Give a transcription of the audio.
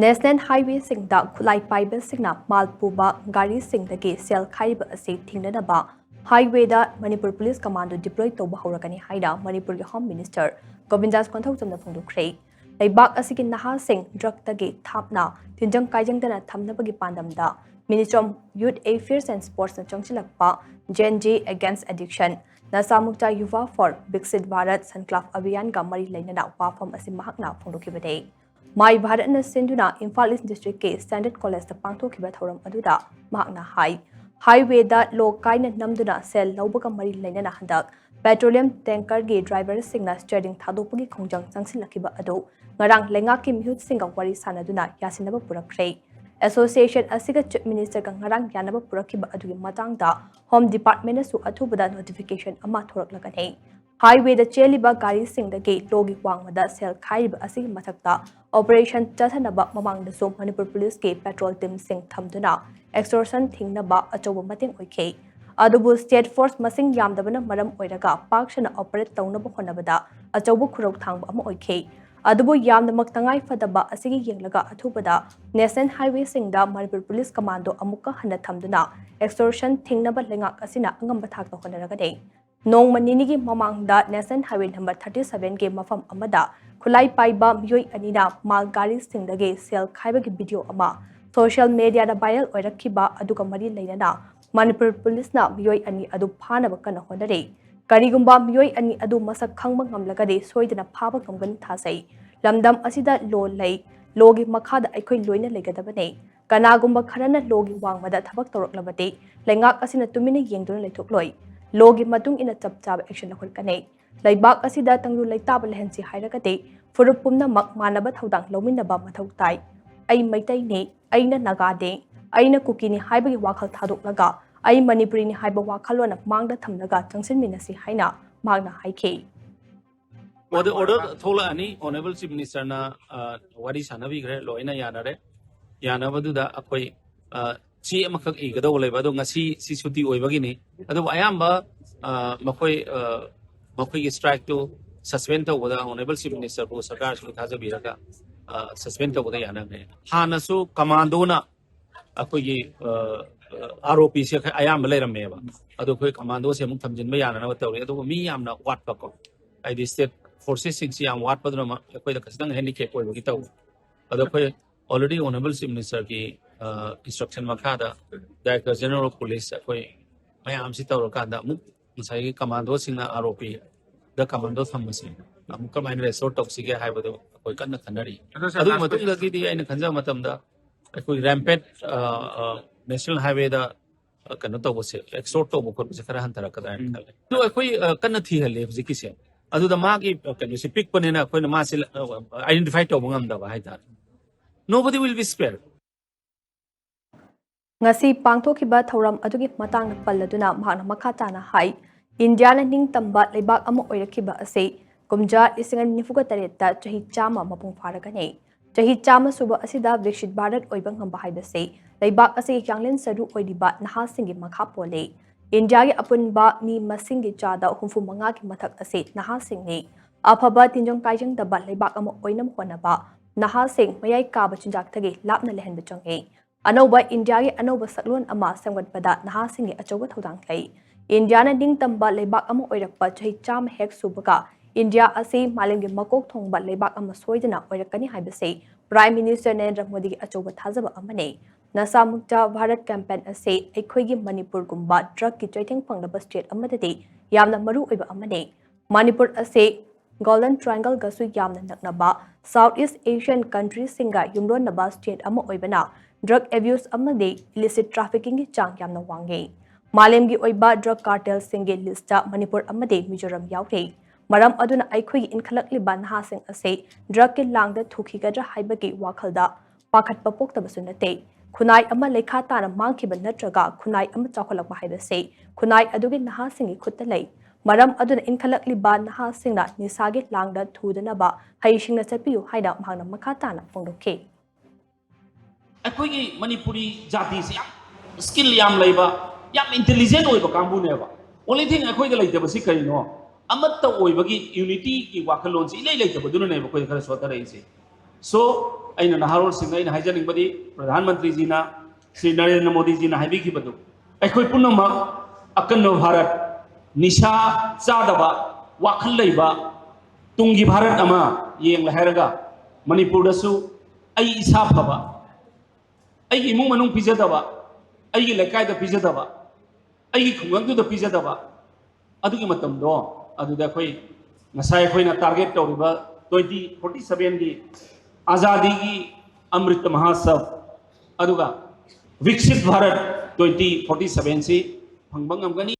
National Highway Singda Kulai Paiba Singna Malpuba Gari Singdagi Sel Khaiba Asi Thingnaba Highway da Manipur Police Commando deploy to Bahurakani Haida Manipur Home Minister Govindas Kontho Jam Phungdu Khrei Laibak Asiki Naha Singh Drug Tagi Thapna Tinjang Kaijangdana Thamnabagi Pandamda Ministry of Youth Affairs and Sports na Changchilakpa Gen Z Against Addiction Nasamukta Yuva for Biksit Bharat Sanclave Abhiyan ga mari lainana wafam asi mahakna phongdokibadei Mai Bharat na Sinduna Imphal East District ke Standard College da pangthokhiba thoram aduda mahakna highway da lokaina namduna sel laubaga mari lainana handak petroleum tanker ge driver singna steering thadopagi khongjang changsilakiba adu ngarang lengaki mihut singa wari sanaduna yasinaba purakhrei Association Asiga Chief Minister Gangarang Yanaba Purakiba Adu Matangda Home Department su Atubada notification ama thorak lagane Highway the Cheliba Gari Singh the gate Logi Wangmada Sel Khaib Asig Matakta Operation Tatanaba Mamang the Som Manipur Police Gate Patrol Team Singh Thamduna Extortion Thingnaba Achoba Mating Oike Adubu State Force Masing Yamdabana Maram Oiraga Parkshana operate Taunaba Honabada Achobu Kurok Thang Am Oike Adubu Yamdamak Tangai Fadaba Asigi Yanglaga Atubada National Highway Singda Manipur Police Commando Amuka Hana Thamduna Extortion Thingnaba Lengak Asina Angambathak Honaragade Nong Manini Mamangda National Highway number 37 ke Mafam Amada Kulai Paiba Miyoi Anina Malgari Singdage Sel Khaibagi video ama social media da viral oirakiba aduga mari leinana Manipur Police na Miyoi Ani adu phana bakana honare Karigumba Miyoi Ani adu masak khangba ngamlagade soidana phaba ngamgan thasai lamdam asida lo lei logi makhada aikhoi loina legadabane kanagumba kharana logi wangmada thabak toroklabate lengak asina tumina yengduna leithokloi Logi matung ina chap chap action lakhol kane laibak asida tanglu laitaba lehensi hairagate furupumna mak manaba thodang lominaba mathau tai ai maitai ne aina nagade aina kukini haibagi wakhal thadoklaga ai manipuri ni haiba wakhalona mangda thamlaga changsin minasi haina magna haike order thola ani honorable chief minister na wari sanabi gre loina yanabadu da akoi chi amakak igado leba do ngasi si suti oibagi ni adu ayamba makoi strike to suspend to wada honorable chief minister ko sarkar su thaja biraka suspend to wada yana ne hana su commando na akoi ROP se ayamba leiramme ba adu koi commando se muk thamjin ba yana na tawri adu mi yamna wat pa ko ai di state forces sing si am wat pa do ma koi da kasdang handicap oibagi taw adu koi already honorable chief minister ki instruction makada Director General of Police koi mayam si tawro kada muk masai commando singna ROP the commando thamasi muk ka main resort of sige hai bado koi kanna khanari adu matung da ki di aina khanja matam da koi rampant national highway da kanna to bose exort to bokor se khara hantara kada to koi kanna thi hale hujiki se adu da ma ki kanna se pick panena koi na ma se identify to bangam da ba hai da nobody will be spared Ngasi pangthokhiba thoram adugi matang palladuna mahna makhatana hai India na ning tamba leibak ama oirakhiba ase kumja isingan nifuga tareta chahi chama mapung faragane chahi chama suba asida Viksit Bharat oibang ngamba haibase leibak ase kyanglen saru oidiba naha singi makha pole India gi apunba mi masingi chada humfu manga ki mathak ase naha singni afaba tinjong kaijang daba leibak ama oinam honaba naha sing mayai ka bachinjak thagi lapna lehen bachange Anoba India gi anoba saklon ama samgatpada naha singi achoba thodang kai India na ding tamba leibak ama oirakpa chahi cham hek subaga India ase malemgi makok thongba leibak ama soidana oirakani haibase Prime Minister Narendra Modi gi achoba thajaba amane Nasamukta Bharat campaign ase aikhoigi Manipur gumba drug ki chaitheng panglaba state amadati yamna maru oiba amane Manipur ase Golden Triangle gasu yamna naknaba Southeast Asian countries singa yumron naba state ama oibana drug abuse amade illicit trafficking ki chang yamna wange malemgi oiba drug cartel singe lista Manipur amade Mizoram yaure maram aduna aikhoi inkhalakli banha sing ase drug ke langda thuki gadra haibagi wakhalda pakhat papok tabasunate khunai ama lekha tana mangkhiba natraga khunai ama chakholakba haibase khunai adugi naha singi khutta lei maram aduna inkhalakli ban naha singna nisage langda thudanaba haishingna chapiyu haida mangna makha tana phongdoke अखोई मणिपुरी जाति से skill याम लेबा याम intelligent ओइबा कांबुनेबा only thing अखोई लेतबसी करिनो अमत्त ओइबगी unity की वाखलोन से इले लेतबदुने नेबा कोइ खरा सोतरैसे सो अना नहारोल सिंह अना हाइजनिंगबदी प्रधानमंत्री जी ना श्री नरेंद्र मोदी जी ना हाइबिखिबदु अखोय पुनमक अकन भारत निशा चादबा वाखल लैबा तुंगी भारत अमा येंग हैरगा मणिपुर दसु आई इसा फबा आई इमुंग मनुंग पिजदबा आई लेकायदा पिजदबा आई खुंगंगदुदा पिजदबा अदुगी मतमदो अदुदा अखोय ngасai अखोयना टारगेट तौरिबा 2047 की आजादी की अमृत महोत्सव अदुगा विकसित भारत 2047 से फंगबंगमगनी